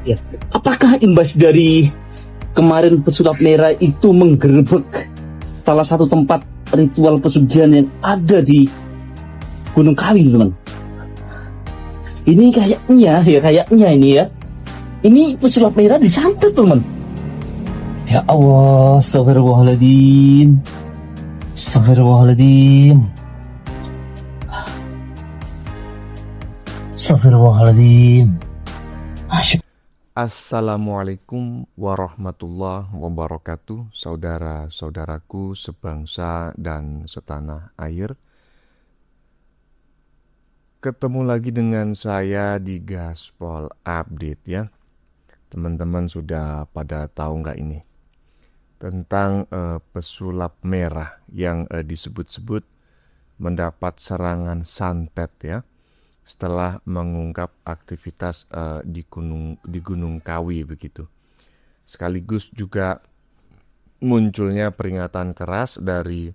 Ya. Apakah imbas dari kemarin pesulap merah itu menggerebek salah satu tempat ritual pesugihan yang ada di Gunung Kawi, teman? Ini kayaknya ini ya. Ini pesulap merah disantet, teman. Ya Allah, astagfirullahaladzim. Astagfirullahaladzim. Astagfirullahaladzim. Assalamualaikum warahmatullahi wabarakatuh, saudara-saudaraku sebangsa dan setanah air. Ketemu lagi dengan saya di Gaspol Update ya. Teman-teman sudah pada tahu nggak ini? Tentang pesulap merah yang disebut-sebut mendapat serangan santet ya. Setelah mengungkap aktivitas di Gunung Kawi begitu. Sekaligus juga munculnya peringatan keras dari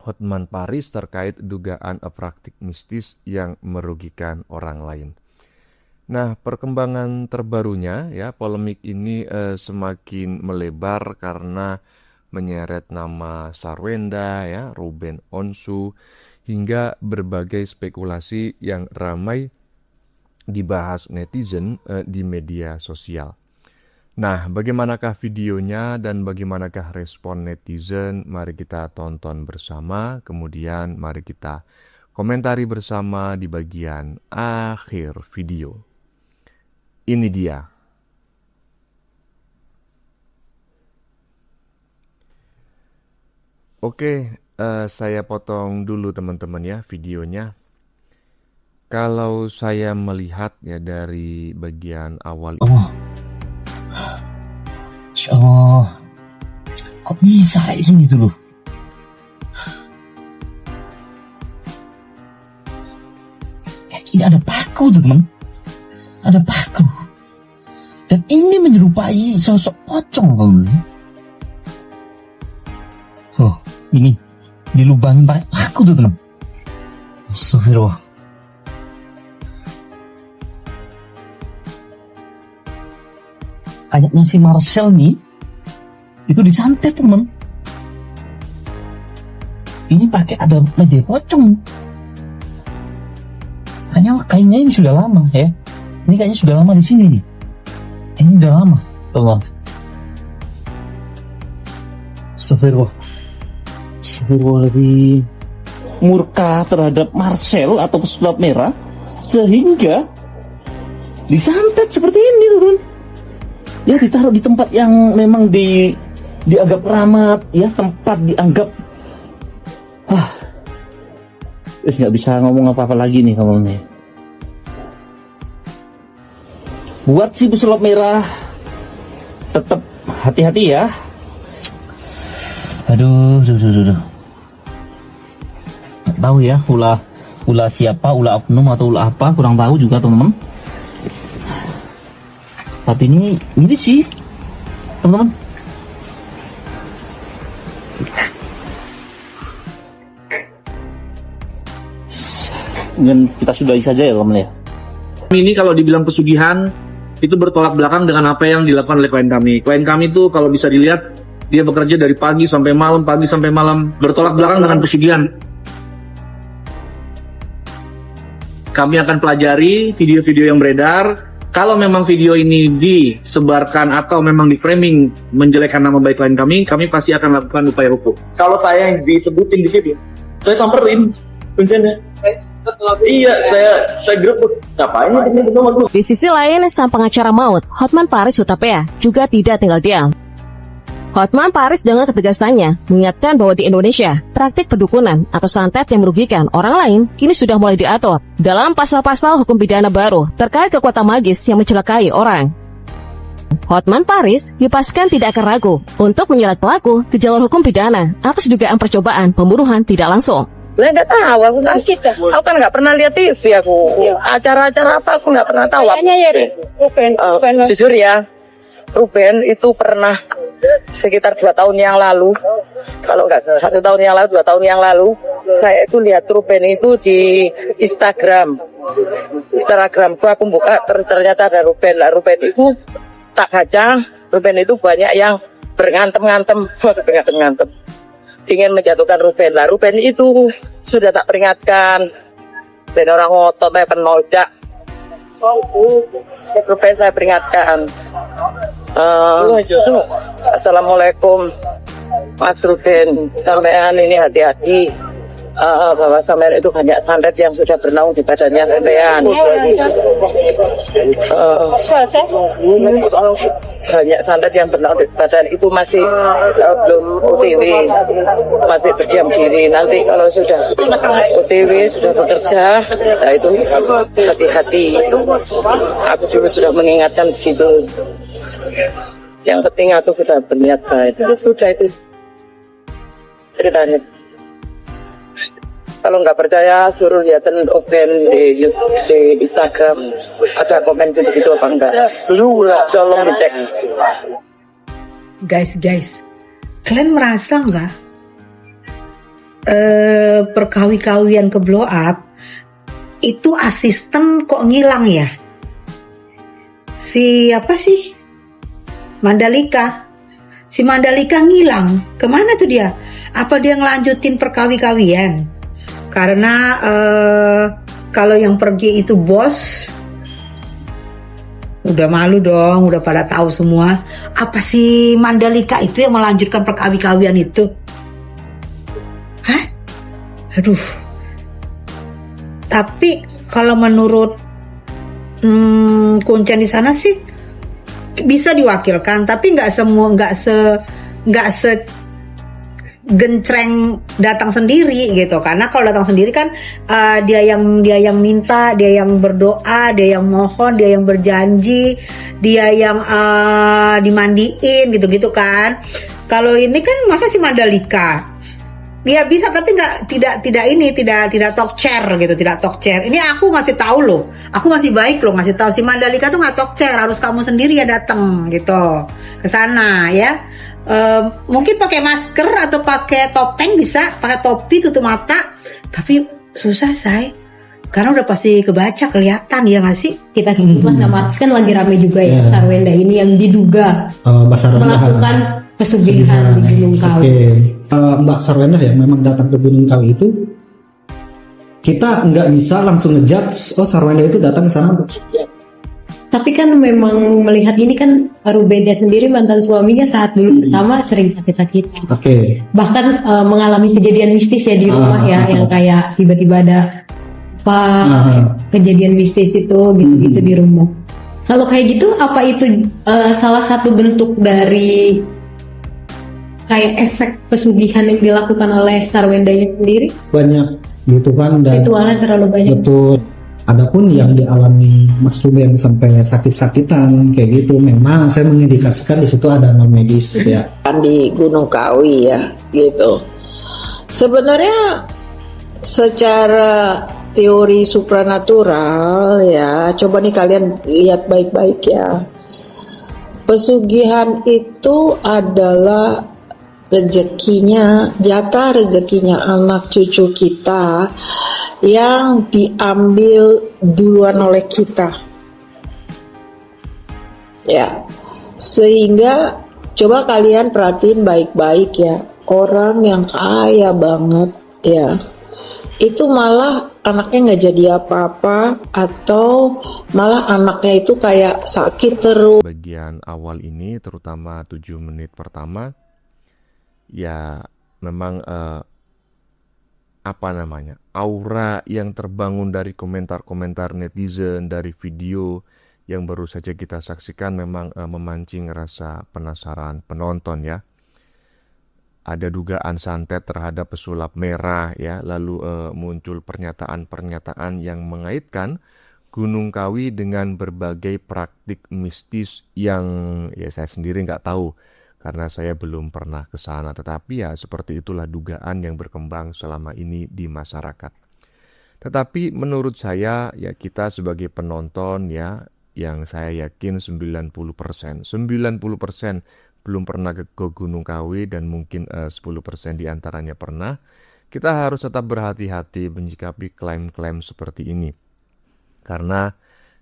Hotman Paris terkait dugaan praktik mistis yang merugikan orang lain. Nah, perkembangan terbarunya ya, polemik ini semakin melebar karena menyeret nama Sarwenda ya, Ruben Onsu, hingga berbagai spekulasi yang ramai dibahas netizen di media sosial. Nah, bagaimanakah videonya dan bagaimanakah respon netizen? Mari kita tonton bersama, kemudian mari kita komentari bersama di bagian akhir video. Ini dia. Oke. Saya potong dulu teman-teman ya videonya. Kalau saya melihat ya dari bagian awal. Oh, Masya Allah, kok bisa kayak gini tuh loh? Ini ada paku tuh teman, ada paku. Dan ini menyerupai sosok pocong kalau ini. Oh, ini dilubangin pakai paku tuh teman. Astagfirullah. Kayaknya si Marcel nih itu disantet teman. Ini pakai ada meja pocong. Kayaknya ini sudah lama ya. Ini kayaknya sudah lama di sini nih. Ini udah lama teman. Astagfirullah. Astagfirullahaladzim. Murka terhadap Marcel atau pesulap merah sehingga disantet seperti ini teman. Ya, ditaruh di tempat yang memang dianggap keramat ya, tempat dianggap nggak bisa ngomong apa-apa lagi nih kalau nih. Buat si pesulap merah tetap hati-hati ya. Aduh. Nggak tahu ya, ulah siapa, ulah oknum atau ulah apa, kurang tahu juga teman-teman. Tapi ini sih teman-teman. Mungkin kita sudahi saja ya teman-teman ya. Ini kalau dibilang pesugihan itu bertolak belakang dengan apa yang dilakukan oleh klien kami. Klien kami itu kalau bisa dilihat dia bekerja dari pagi sampai malam, bertolak belakang dengan pesugihan. Kami akan pelajari video-video yang beredar. Kalau memang video ini disebarkan atau memang di framing menjelekkan nama baik klien kami pasti akan lakukan upaya hukum. Kalau saya yang disebutin di sini, saya samperin kuncinya. Iya, saya grebek. Ngapain ini? Di sisi lain, sang pengacara maut, Hotman Paris Hutapea, juga tidak tinggal diam. Hotman Paris dengan ketegasannya mengingatkan bahwa di Indonesia, praktik perdukunan atau santet yang merugikan orang lain kini sudah mulai diatur dalam pasal-pasal hukum pidana baru terkait kekuatan magis yang mencelakai orang. Hotman Paris dipastikan tidak akan ragu untuk menyeret pelaku ke jalur hukum pidana atas dugaan percobaan pembunuhan tidak langsung. Lah nggak tahu, aku sakit dah. Aku kan nggak pernah lihat TV aku. Acara-acara apa aku nggak pernah tahu. Jujur ya, Ruben itu pernah sekitar 2 tahun yang lalu, kalau nggak 1 tahun yang lalu, 2 tahun yang lalu, saya itu lihat Ruben itu di Instagram. Instagramku aku buka ternyata ada Ruben. Lah Ruben itu tak baca, Ruben itu banyak yang berngantem-ngantem, berngantem-ngantem. Ingin menjatuhkan Ruben. Lah Ruben itu sudah tak peringatkan. Dan orang ngotot penojak. Ruben saya peringatkan. Assalamualaikum Mas Ruben, sampean ini hati-hati bahwa sampean itu banyak santet yang sudah bernaung di badannya sampean. Banyak santet yang bernaung di badan itu masih belum OTW, masih berdiam diri. Nanti kalau sudah OTW sudah bekerja, nah itu hati-hati. Aku juga sudah mengingatkan begitu. Yang penting aku sudah berniat baik. Sudah itu ceritanya. Kalau nggak percaya suruh lihatin Open di Instagram, ada komen gitu apa enggak? Tolong dicek. Guys, kalian merasa nggak perkawi-kawian ke blow up itu asisten kok ngilang ya? Siapa sih? Mandalika. Si Mandalika ngilang. Kemana tuh dia? Apa dia ngelanjutin perkawi-kawian? Karena kalau yang pergi itu bos, udah malu dong, udah pada tahu semua. Apa si Mandalika itu yang melanjutkan perkawi-kawian itu? Hah? Aduh. Tapi kalau menurut kuncian di sana sih bisa diwakilkan, tapi nggak se gencreng datang sendiri gitu. Karena kalau datang sendiri kan dia yang minta, dia yang berdoa, dia yang mohon, dia yang berjanji, dia yang dimandiin gitu-gitu kan. Kalau ini kan masa si Mandalika dia bisa tapi tidak talk chair gitu, tidak talk chair. Ini aku ngasih tahu loh, aku masih baik loh ngasih tahu si Mandalika tuh nggak talk chair, harus kamu sendiri ya datang gitu ke sana ya. Mungkin pakai masker atau pakai topeng bisa, pakai topi tutup mata, tapi susah say, karena udah pasti kebaca kelihatan ya nggak sih? Kita sebutlah nama artis kan lagi rame juga ya, Sarwenda ini yang diduga melakukan pesugihan di Gunung Kawi. Mbak Sarwenda yang memang datang ke Gunung Kawi itu, kita nggak bisa langsung ngejudge Sarwenda itu datang ke sana untuk pesugihan. Tapi kan memang melihat ini kan Rubenda sendiri mantan suaminya saat dulu bersama sering sakit-sakit. Bahkan mengalami kejadian mistis ya di rumah yang kayak tiba-tiba ada kejadian mistis itu gitu-gitu di rumah. Kalau kayak gitu apa itu salah satu bentuk dari kayak efek pesugihan yang dilakukan oleh Sarwendanya sendiri? Banyak gitu kan, dan ritualnya terlalu banyak. Betul. Adapun yang dialami Mas Ruben sampai sakit-sakitan kayak gitu, memang saya mengindikasikan di situ ada non medis ya. Di Gunung Kawi ya, gitu. Sebenarnya secara teori supranatural ya, coba nih kalian lihat baik-baik ya. Pesugihan itu adalah rezekinya, jatah rezekinya anak cucu kita yang diambil duluan oleh kita ya. Sehingga coba kalian perhatiin baik-baik ya, orang yang kaya banget ya, itu malah anaknya nggak jadi apa-apa, atau malah anaknya itu kayak sakit terus. Bagian awal ini terutama 7 menit pertama ya memang aura yang terbangun dari komentar-komentar netizen, dari video yang baru saja kita saksikan memang memancing rasa penasaran penonton ya. Ada dugaan santet terhadap pesulap merah ya, lalu muncul pernyataan-pernyataan yang mengaitkan Gunung Kawi dengan berbagai praktik mistis yang ya saya sendiri nggak tahu karena saya belum pernah ke sana, tetapi ya seperti itulah dugaan yang berkembang selama ini di masyarakat. Tetapi menurut saya ya kita sebagai penonton ya, yang saya yakin 90% belum pernah ke Gunung Kawi dan mungkin 10% diantaranya pernah. kita harus tetap berhati-hati menyikapi klaim-klaim seperti ini. Karena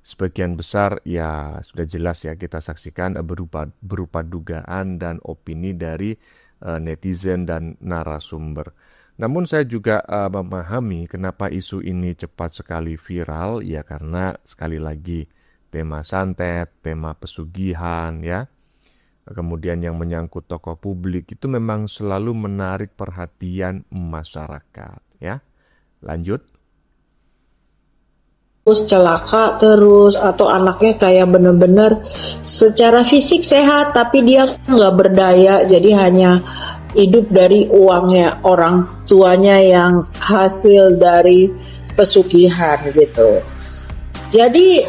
sebagian besar ya sudah jelas ya kita saksikan berupa dugaan dan opini dari netizen dan narasumber. Namun saya juga memahami kenapa isu ini cepat sekali viral, ya karena sekali lagi tema santet, tema pesugihan ya. Kemudian yang menyangkut tokoh publik itu memang selalu menarik perhatian masyarakat ya. Lanjut. Terus celaka terus, atau anaknya kayak bener-bener secara fisik sehat tapi dia nggak berdaya, jadi hanya hidup dari uangnya orang tuanya yang hasil dari pesugihan gitu. Jadi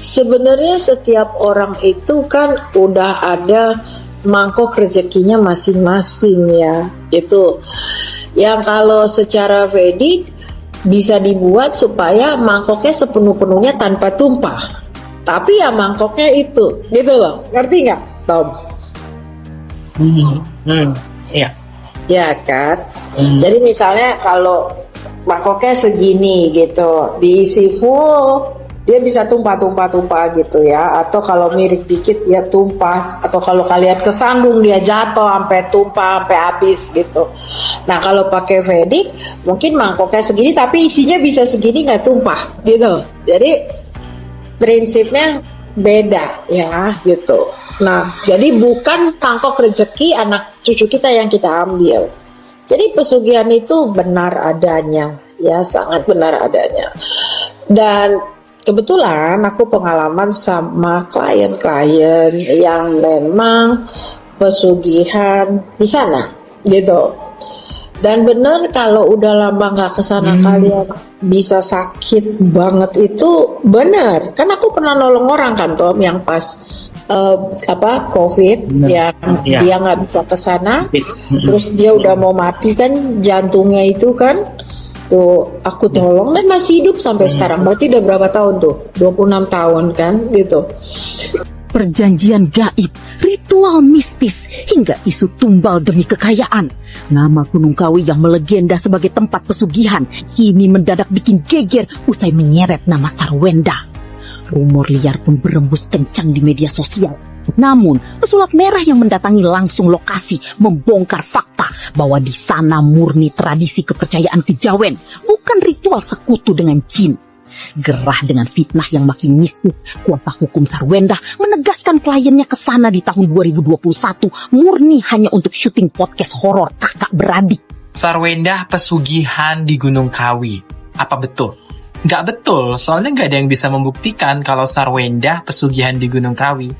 sebenarnya setiap orang itu kan udah ada mangkok rezekinya masing-masing ya. Itu yang kalau secara Vedic bisa dibuat supaya mangkoknya sepenuh-penuhnya tanpa tumpah. Tapi ya mangkoknya itu, gitu loh. Ngerti nggak, Tom? Iya. Ya kan? Jadi misalnya kalau mangkoknya segini gitu, diisi full, dia bisa tumpah gitu ya. Atau kalau miring dikit dia tumpah. Atau kalau kalian kesandung dia jatuh sampai tumpah, sampai habis gitu. Nah kalau pakai Vedic mungkin mangkoknya segini tapi isinya bisa segini nggak tumpah gitu. Jadi prinsipnya beda ya gitu. Nah jadi bukan mangkok rezeki anak cucu kita yang kita ambil. Jadi pesugihan itu benar adanya ya, sangat benar adanya. Dan kebetulan aku pengalaman sama klien-klien yang memang pesugihan di sana gitu. Dan benar kalau udah lama nggak kesana kalian bisa sakit banget, itu benar. Kan aku pernah nolong orang kan Tom yang pas COVID yang dia nggak bisa kesana, terus dia udah mau mati kan jantungnya itu kan. Tuh aku tolong dan masih hidup sampai sekarang. Berarti udah berapa tahun tuh? 26 tahun kan gitu. Perjanjian gaib, ritual mistis, hingga isu tumbal demi kekayaan. Nama Gunung Kawi yang melegenda sebagai tempat pesugihan kini mendadak bikin geger usai menyeret nama Sarwenda. Rumor liar pun berembus kencang di media sosial. Namun, pesulap merah yang mendatangi langsung lokasi membongkar fakta bahwa di sana murni tradisi kepercayaan kejawen, bukan ritual sekutu dengan jin. Gerah dengan fitnah yang makin mistis, kuasa hukum Sarwenda menegaskan kliennya ke sana di tahun 2021 murni hanya untuk syuting podcast horor kakak beradik. Sarwenda pesugihan di Gunung Kawi. Apa betul? Nggak betul, soalnya nggak ada yang bisa membuktikan kalau Sarwenda pesugihan di Gunung Kawi.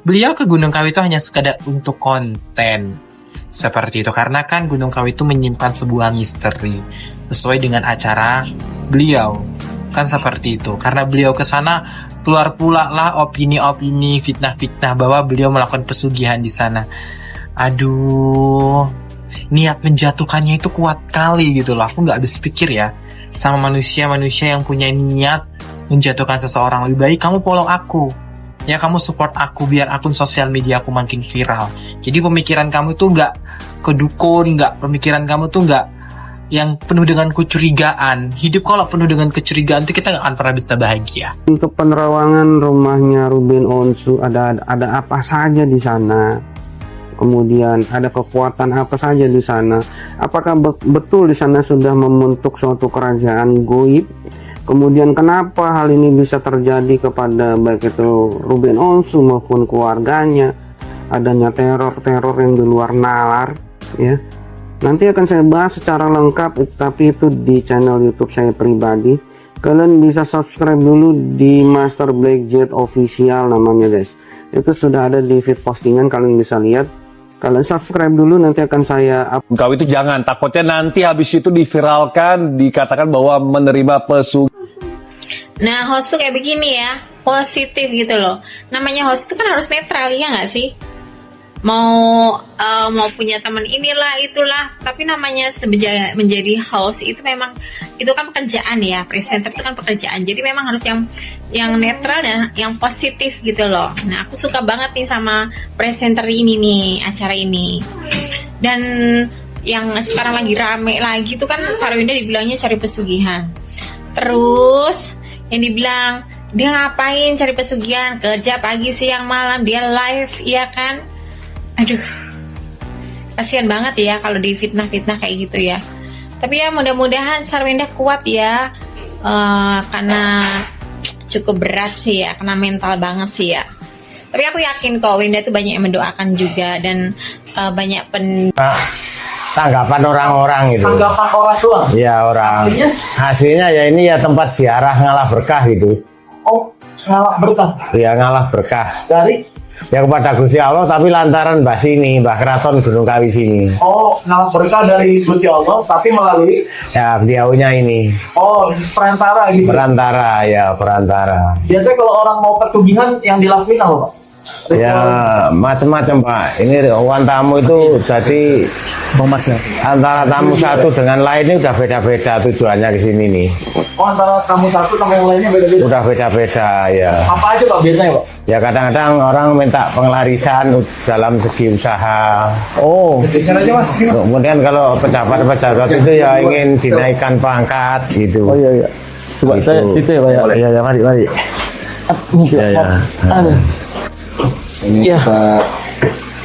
Beliau ke Gunung Kawi itu hanya sekadar untuk konten. Seperti itu, karena kan Gunung Kawi itu menyimpan sebuah misteri sesuai dengan acara beliau. Kan seperti itu, karena beliau ke sana keluar pula lah opini-opini, fitnah-fitnah bahwa beliau melakukan pesugihan di sana. Aduh, niat menjatuhkannya itu kuat kali gitu loh. Aku nggak habis pikir ya sama manusia-manusia yang punya niat menjatuhkan seseorang. Lebih baik kamu follow aku ya, kamu support aku biar akun sosial media aku makin viral. Jadi pemikiran kamu tuh nggak kedukun, pemikiran kamu tuh nggak yang penuh dengan kecurigaan. Hidup kalau penuh dengan kecurigaan itu kita nggak akan pernah bisa bahagia. Untuk penerawangan rumahnya Ruben Onsu, ada apa saja di sana? Kemudian ada kekuatan apa saja di sana? Apakah betul di sana sudah membentuk suatu kerajaan goib? Kemudian kenapa hal ini bisa terjadi kepada baik itu Ruben Onsu maupun keluarganya? Adanya teror-teror yang di luar nalar, ya. Nanti akan saya bahas secara lengkap, tapi itu di channel YouTube saya pribadi. Kalian bisa subscribe dulu di Master Blackjet Official namanya guys. Itu sudah ada di feed postingan, kalian bisa lihat. Kalian subscribe dulu, nanti akan saya up. Kau itu jangan, takutnya nanti habis itu diviralkan, dikatakan bahwa menerima pesugihan. Nah, host tuh kayak begini ya, positif gitu loh. Namanya host itu kan harus netral, ya nggak sih? Mau punya teman inilah itulah, tapi namanya menjadi host itu memang itu kan pekerjaan ya, presenter itu kan pekerjaan, jadi memang harus yang netral dan yang positif gitu loh. Nah aku suka banget nih sama presenter ini nih, acara ini. Dan yang sekarang lagi rame lagi tuh kan Sarwenda dibilangnya cari pesugihan. Terus yang dibilang dia ngapain cari pesugihan, kerja pagi siang malam dia live, iya kan? Aduh, kasihan banget ya kalau di fitnah-fitnah kayak gitu ya. Tapi ya mudah-mudahan Sarwenda kuat ya, karena cukup berat sih ya, karena mental banget sih ya. Tapi aku yakin kok Wenda tuh banyak yang mendoakan juga, dan banyak tanggapan orang-orang itu. Tanggapan orang doang? Iya, orang. Hasilnya ya ini ya tempat ziarah ngalah berkah gitu. Oh, ngalah berkah? Iya, ngalah berkah. Dari? Ya kepada Gusti Allah, tapi lantaran Mbah sini, Mbah Keraton Gunung Kawi sini. Oh, ngalah berkah dari Gusti Allah, tapi melalui? Ya, beliaunya ini. Oh, perantara gitu? Perantara, ya perantara. Biasanya kalau orang mau pesugihan yang dilakuin apa, Pak? Ya macam-macam Pak. Ini ruang tamu itu jadi antara tamu satu dengan lainnya udah beda-beda tujuannya ke sini nih. Oh, antara tamu satu sama yang lainnya beda-beda? Udah beda-beda ya. Apa aja Pak biasanya Pak? Ya kadang-kadang orang minta pengelarisan dalam segi usaha. Oh, biasanya aja Mas. Kemudian kalau pejabat-pejabat itu ya ingin dinaikkan pangkat gitu. Oh iya iya. Coba gitu. saya situ ya Pak ya. Iya ya, mari. Iya ya. Ini kita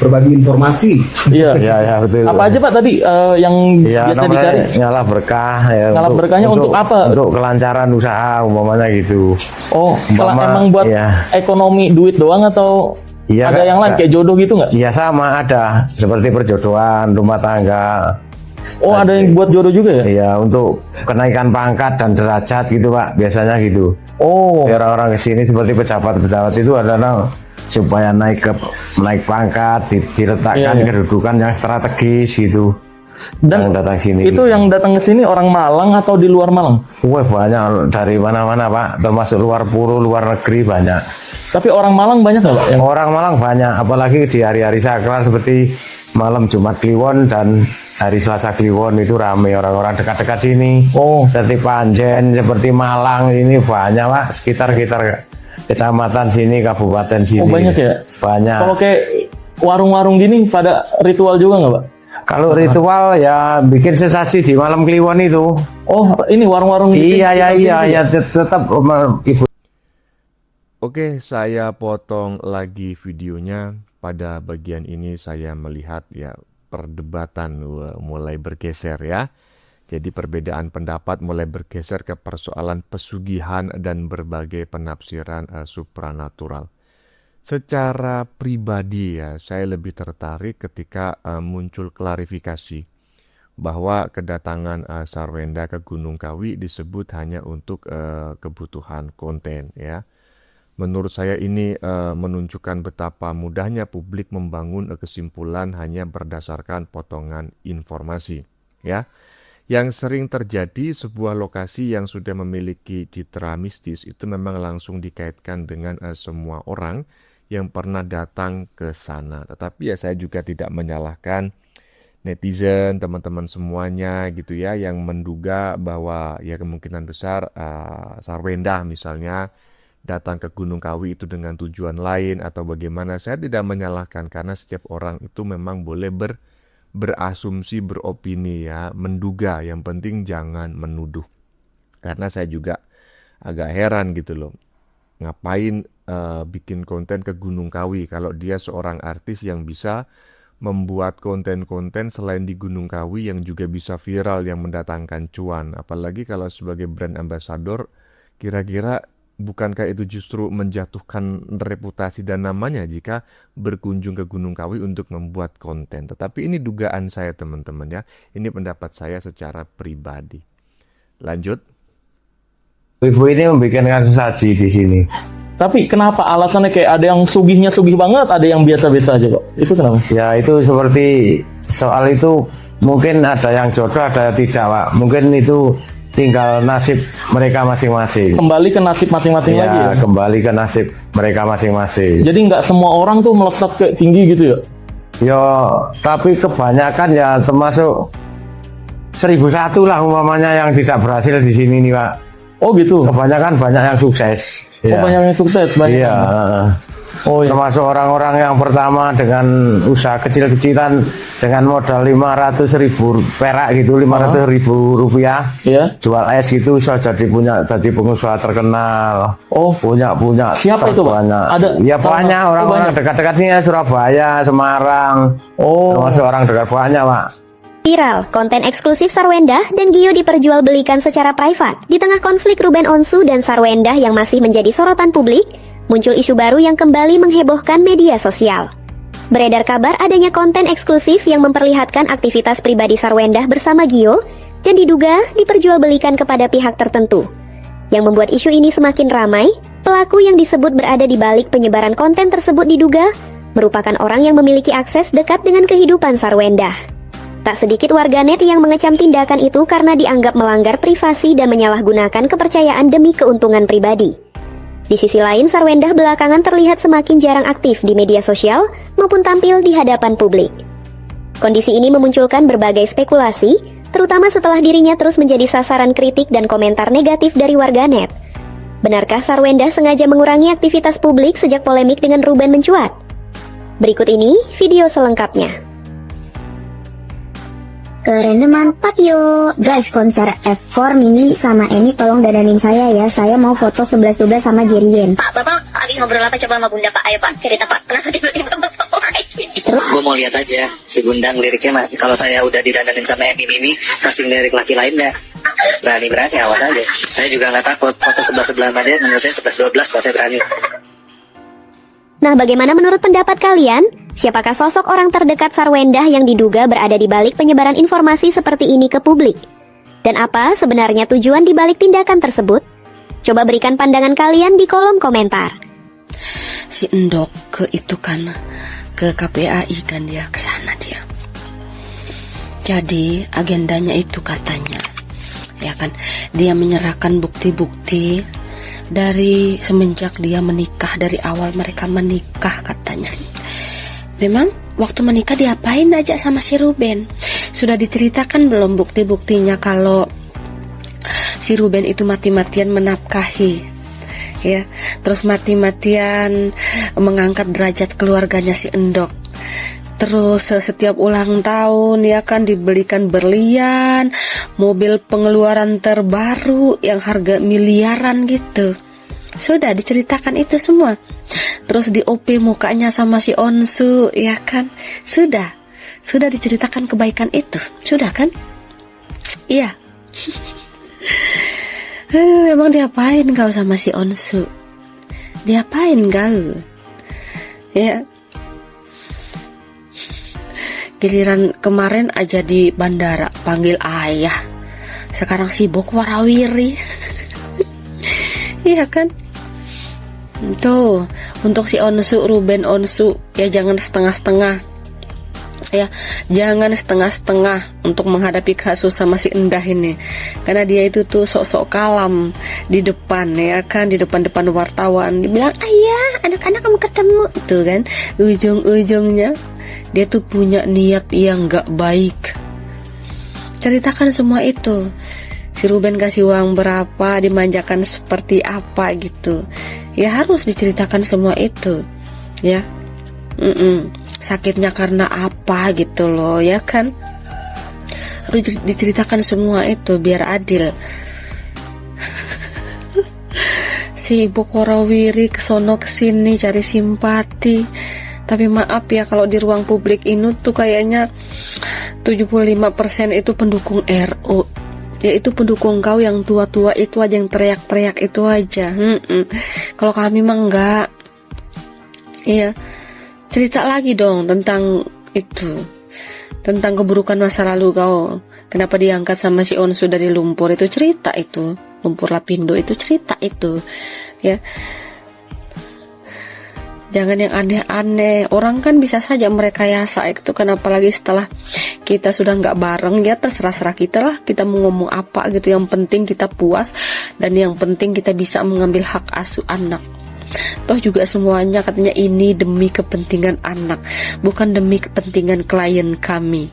berbagi informasi. Iya. Ya betul. Apa aja Pak tadi yang ya, biasa dicari? Ngalah berkah ya. Ngalah berkahnya untuk apa? Untuk kelancaran usaha umpamanya gitu. Oh, emang buat ekonomi duit doang atau iya, ada yang lain kayak jodoh gitu nggak? Iya sama ada, seperti perjodohan, rumah tangga. Oh, ada yang buat jodoh juga ya? Iya, untuk kenaikan pangkat dan derajat gitu Pak, biasanya gitu. Oh. Biar orang kesini seperti pejabat-pejabat itu adalah supaya naik pangkat, diletakkan kedudukan yang strategis gitu. Dan yang datang sini. Itu yang datang ke sini orang Malang atau di luar Malang? Wah, banyak dari mana-mana Pak, termasuk luar puro, luar negeri banyak. Tapi orang Malang banyak nggak Pak? Orang Malang banyak, apalagi di hari-hari sakral seperti malam Jumat Kliwon dan hari Selasa Kliwon itu ramai orang-orang dekat-dekat sini. Oh. Seperti Panjen, seperti Malang ini banyak Pak, sekitar kecamatan sini, kabupaten sini. Oh banyak ya? Banyak. Kalau kayak warung-warung gini pada ritual juga nggak Pak? Kalau ritual ya bikin sesaji di malam Kliwon itu. Oh ini warung-warung gitu? Iya tetap Ibu. Oke, saya potong lagi videonya. Pada bagian ini saya melihat ya perdebatan mulai bergeser ya. Jadi perbedaan pendapat mulai bergeser ke persoalan pesugihan dan berbagai penafsiran supranatural. Secara pribadi ya, saya lebih tertarik ketika muncul klarifikasi bahwa kedatangan Sarwenda ke Gunung Kawi disebut hanya untuk kebutuhan konten ya. Menurut saya ini menunjukkan betapa mudahnya publik membangun kesimpulan hanya berdasarkan potongan informasi ya. Yang sering terjadi, sebuah lokasi yang sudah memiliki citra mistis itu memang langsung dikaitkan dengan semua orang yang pernah datang ke sana. Tetapi ya saya juga tidak menyalahkan netizen, teman-teman semuanya gitu ya, yang menduga bahwa ya kemungkinan besar Sarwenda misalnya datang ke Gunung Kawi itu dengan tujuan lain atau bagaimana. Saya tidak menyalahkan karena setiap orang itu memang boleh berasumsi, beropini ya, menduga. Yang penting jangan menuduh. Karena saya juga agak heran gitu loh. Ngapain bikin konten ke Gunung Kawi kalau dia seorang artis yang bisa membuat konten-konten selain di Gunung Kawi yang juga bisa viral, yang mendatangkan cuan. Apalagi kalau sebagai brand ambassador, kira-kira bukankah itu justru menjatuhkan reputasi dan namanya jika berkunjung ke Gunung Kawi untuk membuat konten. Tetapi ini dugaan saya teman-teman ya. Ini pendapat saya secara pribadi. Lanjut. Ibu ini membikinkan sesaji di sini. Tapi kenapa alasannya kayak ada yang sugih banget, ada yang biasa-biasa aja kok? Itu kenapa? Ya itu seperti soal itu mungkin ada yang jodoh, ada yang tidak Pak. Mungkin itu tinggal nasib mereka masing-masing. Kembali ke nasib masing-masing lagi ya? Kembali ke nasib mereka masing-masing. Jadi nggak semua orang tuh melesat ke tinggi gitu ya? Yo, tapi kebanyakan ya termasuk 1001 lah umpamanya yang tidak berhasil di sini nih Pak. Oh gitu? Kebanyakan banyak yang sukses. Oh banyak yang sukses? Banyak iya. Termasuk orang-orang yang pertama dengan usaha kecil-kecilan dengan modal 500.000 perak gitu, 500.000 rupiah, jual es gitu bisa jadi pengusaha terkenal. Punya Siapa itu, Pak? banyak. Ada Banyak orang-orang dekat-dekat sini, Surabaya, Semarang. Termasuk orang dekat banyak, Pak. Viral, konten eksklusif Sarwendah dan Gio diperjualbelikan secara privat. Di tengah konflik Ruben Onsu dan Sarwendah yang masih menjadi sorotan publik, muncul isu baru yang kembali menghebohkan media sosial. Beredar kabar adanya konten eksklusif yang memperlihatkan aktivitas pribadi Sarwendah bersama Gio dan diduga diperjualbelikan kepada pihak tertentu. Yang membuat isu ini semakin ramai, pelaku yang disebut berada di balik penyebaran konten tersebut diduga merupakan orang yang memiliki akses dekat dengan kehidupan Sarwendah. Tak sedikit warganet yang mengecam tindakan itu karena dianggap melanggar privasi dan menyalahgunakan kepercayaan demi keuntungan pribadi. Di sisi lain, Sarwendah belakangan terlihat semakin jarang aktif di media sosial maupun tampil di hadapan publik. Kondisi ini memunculkan berbagai spekulasi, terutama setelah dirinya terus menjadi sasaran kritik dan komentar negatif dari warganet. Benarkah Sarwendah sengaja mengurangi aktivitas publik sejak polemik dengan Ruben mencuat? Berikut ini video selengkapnya. Keren mantap yo. Guys, konser F4 Mimi sama Emi tolong dadanin saya ya. Saya mau foto 11-12 sama Jerien. Pak, Bapak habis ngobrol apa coba sama Bunda Pak? Ayo Pak, cerita Pak. Kenapa tiba-tiba Bapak mau kayak gini? Gue mau lihat aja si Bundang liriknya. Kalau saya udah didandanin sama Emi Mimi, kasih lirik laki lain nggak? Berani-berani, awas aja. Saya juga nggak takut. Foto 11-11 sama dia, menurut saya 11-12 kalau saya berani. Nah, bagaimana menurut pendapat kalian? Siapakah sosok orang terdekat Sarwendah yang diduga berada di balik penyebaran informasi seperti ini ke publik? Dan apa sebenarnya tujuan di balik tindakan tersebut? Coba berikan pandangan kalian di kolom komentar. Si Endok ke itu kan, ke KPAI kan dia, ke sana dia. Jadi agendanya itu katanya, ya kan, dia menyerahkan bukti-bukti dari semenjak dia menikah, dari awal mereka menikah katanya. Memang waktu menikah diapain aja sama si Ruben? Sudah diceritakan belum bukti-buktinya kalau si Ruben itu mati-matian menafkahi, ya, terus mati-matian mengangkat derajat keluarganya si Endok. Terus setiap ulang tahun ya kan dibelikan berlian, mobil pengeluaran terbaru yang harga miliaran gitu. Sudah diceritakan itu semua. Terus di OP mukanya sama si Onsu ya kan. Sudah diceritakan kebaikan itu. Sudah kan? Iya. Emang diapain kau sama si Onsu? Diapain kau? Ya. Giliran kemarin aja di bandara panggil ayah, sekarang sibuk warawiri. Iya kan? Tuh, untuk si Onsu, Ruben Onsu, ya jangan setengah-setengah. Ya, jangan setengah-setengah untuk menghadapi kasus sama si Endah ini. Karena dia itu tuh sok-sok kalam di depan, ya kan, di depan-depan wartawan. Dibilang, ayah, anak-anak kamu ketemu. Tuh kan, ujung-ujungnya dia tuh punya niat yang gak baik. Ceritakan semua itu. Si Ruben kasih uang berapa, dimanjakan seperti apa gitu. Ya harus diceritakan semua itu. Ya. Sakitnya karena apa gitu loh, ya kan? Harus diceritakan semua itu biar adil. Sibuk warawiri kesono kesini cari simpati. Tapi maaf ya, kalau di ruang publik ini tuh kayaknya 75% itu pendukung RU. Yaitu pendukung kau yang tua-tua itu aja, yang teriak-teriak itu aja. Kalau kami mah enggak. Iya. Cerita lagi dong tentang itu. Tentang keburukan masa lalu kau. Kenapa diangkat sama si Onsu dari lumpur, itu cerita itu. Lumpur Lapindo itu cerita itu. Ya. Jangan yang aneh-aneh. Orang kan bisa saja merekayasa itu kan, apalagi setelah kita sudah nggak bareng, ya terserah kita lah. Kita mau ngomong apa gitu. Yang penting kita puas, dan yang penting kita bisa mengambil hak asuh anak. Toh juga semuanya katanya ini demi kepentingan anak, bukan demi kepentingan klien kami.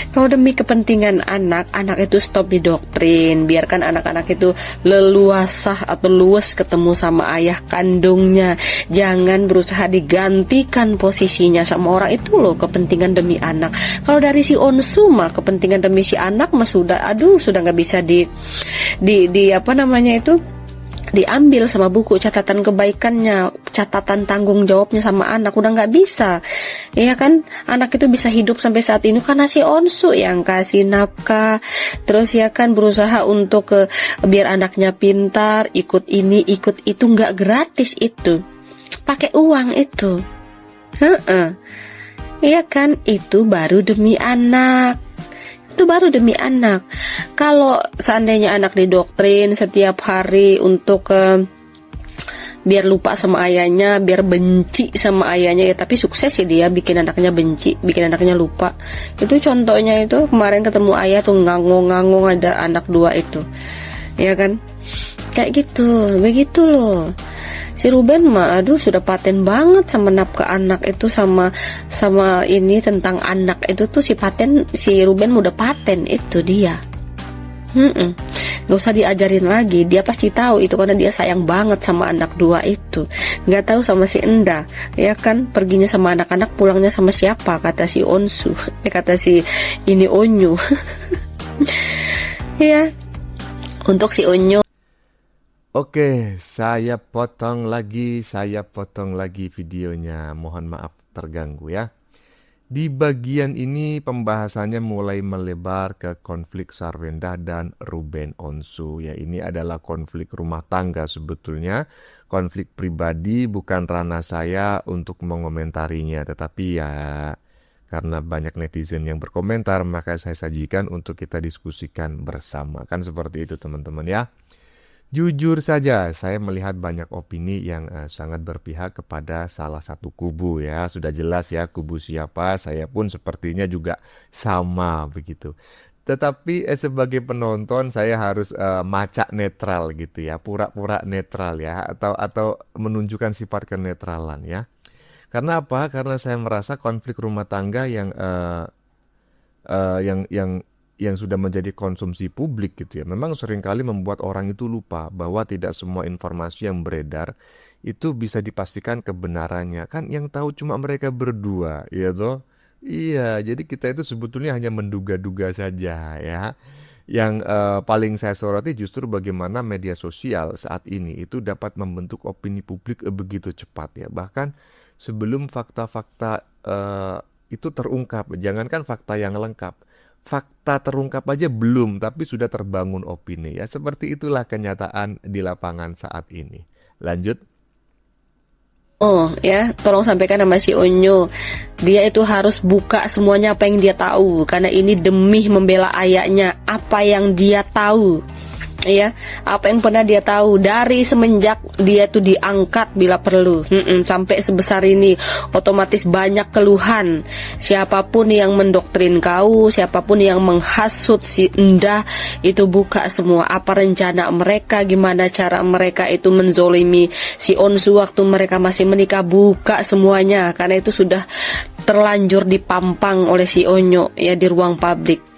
Kalau demi kepentingan anak itu stop didoktrin, biarkan anak-anak itu leluasa atau luas ketemu sama ayah kandungnya. Jangan berusaha digantikan posisinya sama orang, itu loh kepentingan demi anak. Kalau dari si Onsu mah kepentingan demi si anak mah sudah nggak bisa diambil sama buku catatan kebaikannya, catatan tanggung jawabnya sama anak, udah nggak bisa. Iya kan, anak itu bisa hidup sampai saat ini karena si Onsu yang kasih nafkah, terus ya kan berusaha untuk biar anaknya pintar, ikut ini ikut itu, nggak gratis itu, pakai uang itu. Iya kan, itu baru demi anak. Itu baru demi anak. Kalau seandainya anak didoktrin setiap hari untuk biar lupa sama ayahnya, biar benci sama ayahnya, ya tapi sukses ya dia bikin anaknya benci, bikin anaknya lupa. Itu contohnya itu kemarin ketemu ayah tuh ngangong-ngangong ada anak 2 itu. Ya kan? Kayak gitu, begitu loh. Si Ruben mah sudah paten banget sama nafkah anak itu, sama ini tentang anak itu tuh si Ruben udah paten itu dia. Gak usah diajarin lagi, dia pasti tahu itu karena dia sayang banget sama anak 2 itu. Gak tahu sama si Enda, ya kan, perginya sama anak-anak, pulangnya sama siapa, kata si Onsu, kata si ini Onyu. Ya, untuk si Onyu. Oke, saya potong lagi videonya. Mohon maaf terganggu ya. Di bagian ini pembahasannya mulai melebar ke konflik Sarwenda dan Ruben Onsu. Ya, ini adalah konflik rumah tangga sebetulnya. Konflik pribadi, bukan ranah saya untuk mengomentarinya. Tetapi ya, karena banyak netizen yang berkomentar, maka saya sajikan untuk kita diskusikan bersama. Kan seperti itu teman-teman ya. Jujur saja, saya melihat banyak opini yang sangat berpihak kepada salah satu kubu ya. Sudah jelas ya kubu siapa, saya pun sepertinya juga sama begitu. Tetapi sebagai penonton saya harus macak netral gitu ya, pura-pura netral ya, atau menunjukkan sifat kenetralan ya. Karena apa? Karena saya merasa konflik rumah tangga yang sudah menjadi konsumsi publik gitu ya, memang seringkali membuat orang itu lupa bahwa tidak semua informasi yang beredar itu bisa dipastikan kebenarannya. Kan yang tahu cuma mereka berdua, ya toh? Iya, jadi kita itu sebetulnya hanya menduga-duga saja ya. Yang paling saya soroti justru bagaimana media sosial saat ini itu dapat membentuk opini publik begitu cepat ya. Bahkan sebelum fakta-fakta itu terungkap, jangankan fakta yang lengkap, fakta terungkap aja belum, tapi sudah terbangun opini ya. Seperti itulah kenyataan di lapangan saat ini. Lanjut. Oh ya, tolong sampaikan sama si Onyo, dia itu harus buka semuanya apa yang dia tahu, karena ini demi membela ayahnya. Apa yang dia tahu, ya, apa yang pernah dia tahu dari semenjak dia tuh diangkat bila perlu, sampai sebesar ini, otomatis banyak keluhan. Siapapun yang mendoktrin kau, siapapun yang menghasut si Endah, itu buka semua apa rencana mereka, gimana cara mereka itu menzolimi si Onsu waktu mereka masih menikah, buka semuanya, karena itu sudah terlanjur dipampang oleh si Onyo ya di ruang publik.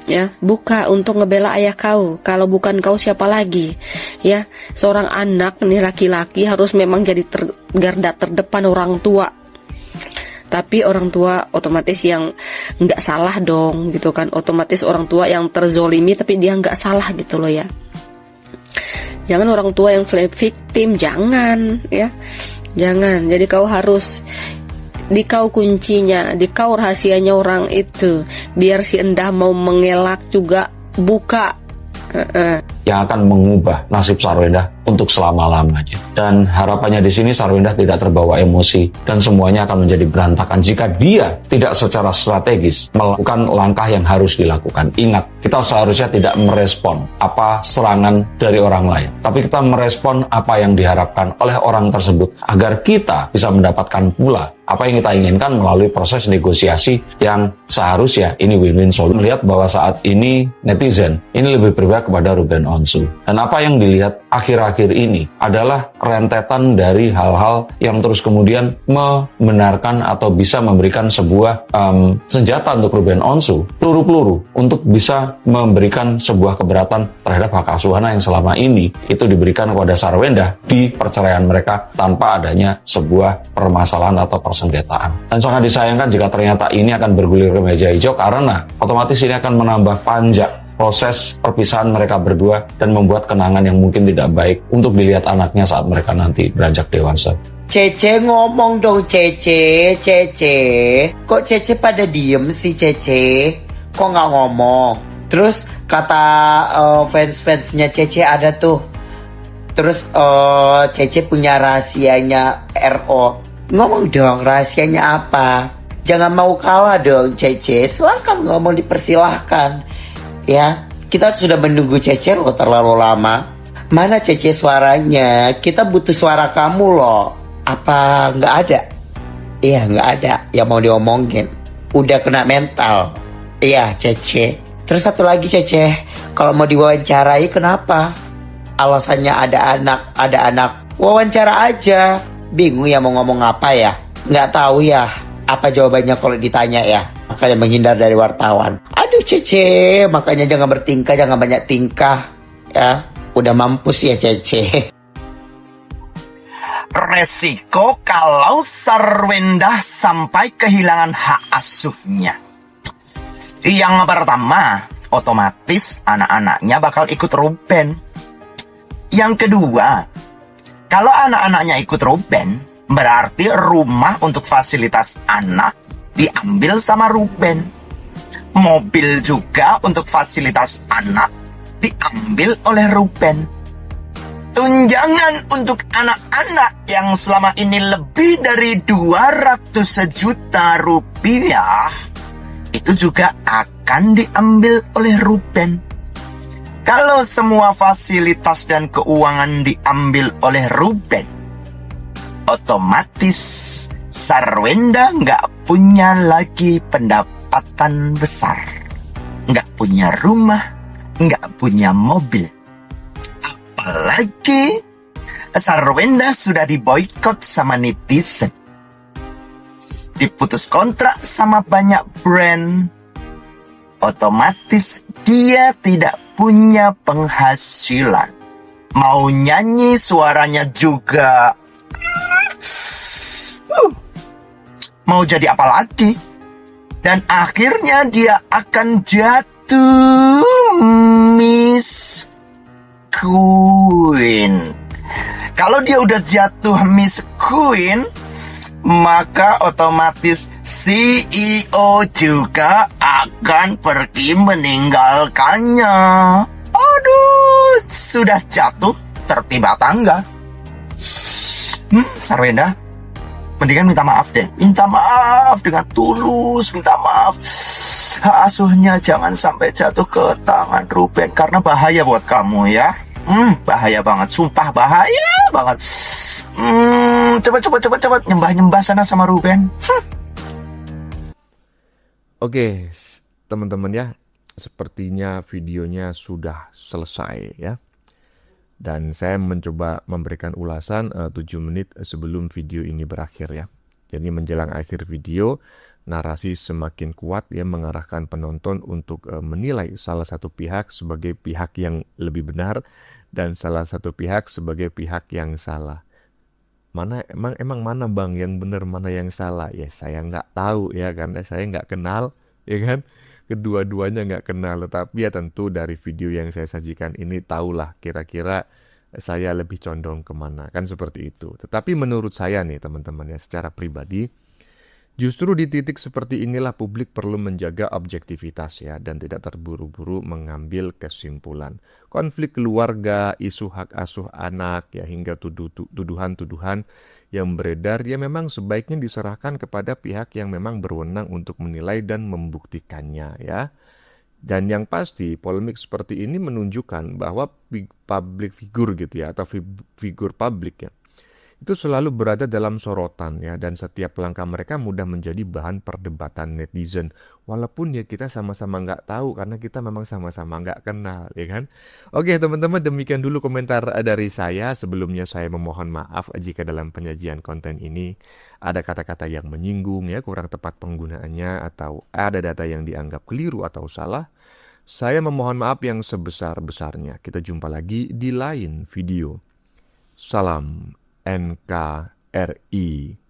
Ya, buka untuk ngebela ayah kau. Kalau bukan kau siapa lagi? Ya, seorang anak nih laki-laki harus memang jadi garda terdepan orang tua. Tapi orang tua otomatis yang nggak salah dong, gitu kan? Otomatis orang tua yang terzolimi tapi dia nggak salah gitu loh ya. Jangan orang tua yang victim, jangan ya, jangan. Jadi kau harus di kau kuncinya, di kau rahasianya orang itu, biar si Endah mau mengelak juga buka. Yang akan mengubah nasib Sarwenda untuk selama-lamanya. Dan harapannya di sini Sarwenda tidak terbawa emosi dan semuanya akan menjadi berantakan jika dia tidak secara strategis melakukan langkah yang harus dilakukan. Ingat, kita seharusnya tidak merespon apa serangan dari orang lain, tapi kita merespon apa yang diharapkan oleh orang tersebut agar kita bisa mendapatkan pula apa yang kita inginkan melalui proses negosiasi yang seharusnya ini win-win solution. Melihat bahwa saat ini netizen ini lebih berpihak kepada Ruben Onsu. Dan apa yang dilihat akhir-akhir ini adalah rentetan dari hal-hal yang terus kemudian membenarkan atau bisa memberikan sebuah senjata untuk Ruben Onsu, peluru-peluru untuk bisa memberikan sebuah keberatan terhadap hak asuh anak yang selama ini itu diberikan kepada Sarwenda di perceraian mereka tanpa adanya sebuah permasalahan atau persengketaan. Dan sangat disayangkan jika ternyata ini akan bergulir ke meja hijau karena otomatis ini akan menambah panjang proses perpisahan mereka berdua dan membuat kenangan yang mungkin tidak baik untuk dilihat anaknya saat mereka nanti beranjak dewasa. Cece ngomong dong Cece. Kok Cece pada diem sih Cece? Kok nggak ngomong? Terus kata fans-fansnya Cece ada tuh. Terus Cece punya rahasianya RO. Ngomong dong rahasianya apa? Jangan mau kalah dong Cece. Silahkan ngomong, dipersilahkan. Ya, kita sudah menunggu Cece loh terlalu lama. Mana Cece suaranya? Kita butuh suara kamu loh. Apa nggak ada? Iya nggak ada yang mau diomongin. Udah kena mental. Iya Cece. Terus satu lagi Cece, kalau mau diwawancarai kenapa? Alasannya ada anak. Wawancara aja. Bingung ya mau ngomong apa ya? Nggak tahu ya apa jawabannya kalau ditanya ya. Makanya menghindar dari wartawan. Aduh Cece, makanya jangan bertingkah, jangan banyak tingkah. Ya, udah mampus ya Cece. Resiko kalau Sarwenda sampai kehilangan hak asuhnya. Yang pertama, otomatis anak-anaknya bakal ikut Ruben. Yang kedua, kalau anak-anaknya ikut Ruben, berarti rumah untuk fasilitas anak diambil sama Ruben. Mobil juga untuk fasilitas anak diambil oleh Ruben. Tunjangan untuk anak-anak yang selama ini lebih dari 200 juta rupiah itu juga akan diambil oleh Ruben. Kalau semua fasilitas dan keuangan diambil oleh Ruben, otomatis Sarwenda nggak punya lagi pendapatan besar, nggak punya rumah, nggak punya mobil. Apalagi Sarwenda sudah diboikot sama netizen, diputus kontrak sama banyak brand, otomatis dia tidak punya penghasilan. Mau nyanyi suaranya juga mau jadi apa lagi? Dan akhirnya dia akan jatuh Miss Queen. Kalau dia udah jatuh Miss Queen, maka otomatis CEO juga akan pergi meninggalkannya. Aduh, sudah jatuh tertimpa tangga. Sarwenda, mendingan minta maaf deh. Minta maaf dengan tulus, minta maaf. Hak asuhnya jangan sampai jatuh ke tangan Ruben karena bahaya buat kamu ya. Bahaya banget, sumpah bahaya banget. Coba nyembah sana sama Ruben. Oke, teman-teman ya, sepertinya videonya sudah selesai ya. Dan saya mencoba memberikan ulasan 7 menit sebelum video ini berakhir ya. Jadi menjelang akhir video, narasi semakin kuat ya mengarahkan penonton untuk menilai salah satu pihak sebagai pihak yang lebih benar dan salah satu pihak sebagai pihak yang salah. Emang mana bang yang benar mana yang salah? Ya saya nggak tahu ya karena saya nggak kenal ya kan. Kedua-duanya nggak kenal, tetapi ya tentu dari video yang saya sajikan ini tahulah kira-kira saya lebih condong kemana, kan seperti itu. Tetapi menurut saya nih teman-teman ya secara pribadi, justru di titik seperti inilah publik perlu menjaga objektivitas ya dan tidak terburu-buru mengambil kesimpulan. Konflik keluarga, isu hak asuh anak ya hingga tuduhan-tuduhan yang beredar ya memang sebaiknya diserahkan kepada pihak yang memang berwenang untuk menilai dan membuktikannya ya. Dan yang pasti polemik seperti ini menunjukkan bahwa public figure gitu ya atau figur publik ya itu selalu berada dalam sorotan ya, dan setiap langkah mereka mudah menjadi bahan perdebatan netizen. Walaupun ya kita sama-sama nggak tahu karena kita memang sama-sama nggak kenal, ya kan? Oke teman-teman, demikian dulu komentar dari saya. Sebelumnya saya memohon maaf jika dalam penyajian konten ini ada kata-kata yang menyinggung ya, kurang tepat penggunaannya, atau ada data yang dianggap keliru atau salah. Saya memohon maaf yang sebesar-besarnya. Kita jumpa lagi di lain video. Salam NKRI.